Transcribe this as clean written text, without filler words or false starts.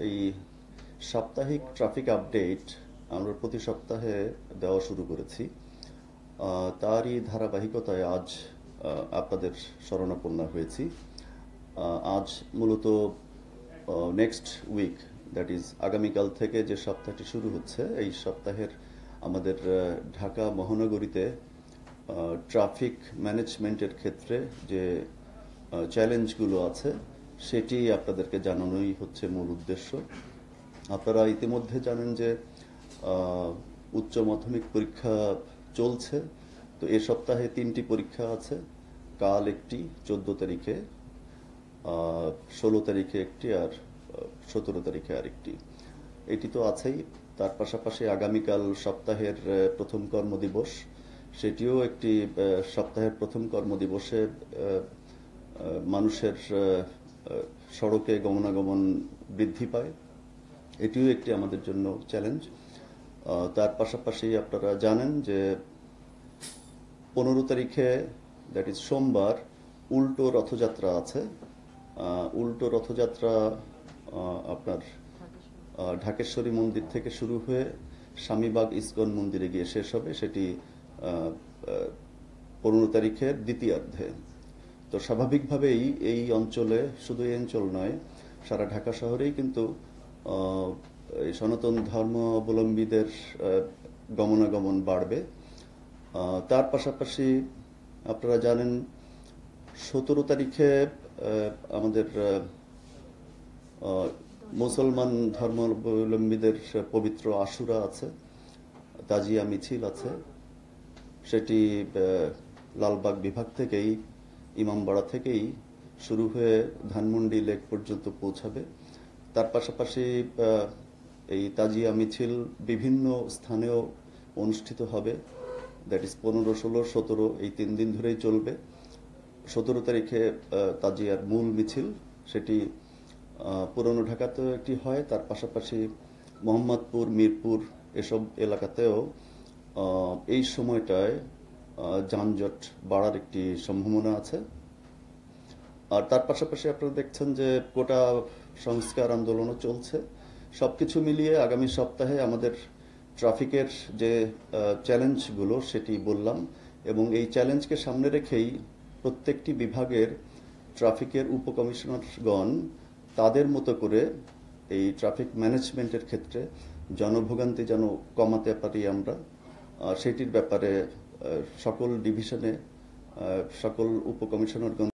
এই সাপ্তাহিক traffic update আমরা প্রতি সপ্তাহে দেওয়া শুরু করেছি। তারই ধারাবাহিকতায় আজ আপনাদের শরণাপন্ন হয়েছি। আজ মূলত নেক্সট উইক, দ্যাট ইজ আগামীকাল থেকে যে সপ্তাহটি শুরু হচ্ছে, এই সপ্তাহের আমাদের ঢাকা মহানগরীতে ট্রাফিক ম্যানেজমেন্টের ক্ষেত্রে যে চ্যালেঞ্জগুলো আছে সেটি আপনাদেরকে জানানোই হচ্ছে মূল উদ্দেশ্য। আপনারা ইতিমধ্যে জানেন যে উচ্চ মাধ্যমিক পরীক্ষা চলছে। তো এ সপ্তাহে 3টি পরীক্ষা আছে। কাল একটি, 14 তারিখে, 16 তারিখে একটি, আর 17 তারিখে আরেকটি। এটি তো আছেই। তার পাশাপাশি আগামীকাল সপ্তাহের প্রথম কর্মদিবস, সেটিও একটি সপ্তাহের প্রথম কর্মদিবসে মানুষের সড়কে গমনাগমন বৃদ্ধি পায়। এটিও একটি আমাদের জন্য চ্যালেঞ্জ। তার পাশাপাশি আপনারা জানেন যে 15 তারিখে, দ্যাট ইজ সোমবার, উল্টো রথযাত্রা আছে। উল্টো রথযাত্রা আপনার ঢাকেশ্বরী মন্দির থেকে শুরু হয়ে স্বামীবাগ ইস্কন মন্দিরে গিয়ে শেষ হবে। সেটি 15 তারিখের দ্বিতীয়ার্ধে। তো স্বাভাবিকভাবেই এই অঞ্চলে, শুধু এই অঞ্চল নয়, সারা ঢাকা শহরেই কিন্তু এই সনাতন ধর্মাবলম্বীদের গমনাগমন বাড়বে। তার পাশাপাশি আপনারা জানেন 17 তারিখে আমাদের মুসলমান ধর্মাবলম্বীদের পবিত্র আশুরা আছে, তাজিয়া মিছিল আছে। সেটি লালবাগ বিভাগ থেকেই, ইমামবাড়া থেকেই শুরু হয়ে ধানমন্ডি লেক পর্যন্ত পৌঁছাবে। তার পাশাপাশি এই তাজিয়া মিছিল বিভিন্ন স্থানেও অনুষ্ঠিত হবে। দ্যাট ইজ 15, 16, 17, এই 3 দিন ধরেই চলবে। 17 তারিখে তাজিয়ার মূল মিছিল, সেটি পুরনো ঢাকাতেও একটি হয়। তার পাশাপাশি মোহাম্মদপুর, মিরপুর এসব এলাকাতেও এই সময়টায় যানজট বাড়ার একটি সম্ভাবনা আছে। আর তার পাশাপাশি আপনারা দেখছেন যে কোটা সংস্কার আন্দোলনও চলছে। সবকিছু মিলিয়ে আগামী সপ্তাহে আমাদের ট্রাফিকের যে চ্যালেঞ্জগুলো সেটি বললাম, এবং এই চ্যালেঞ্জকে সামনে রেখেই প্রত্যেকটি বিভাগের ট্রাফিকের উপকমিশনারগণ তাদের মতো করে এই ট্রাফিক ম্যানেজমেন্টের ক্ষেত্রে জনভোগান্তি যেন কমাতে পারি আমরা, সেটির ব্যাপারে সকল ডিভিশনে সকল উপকমিশনারগণ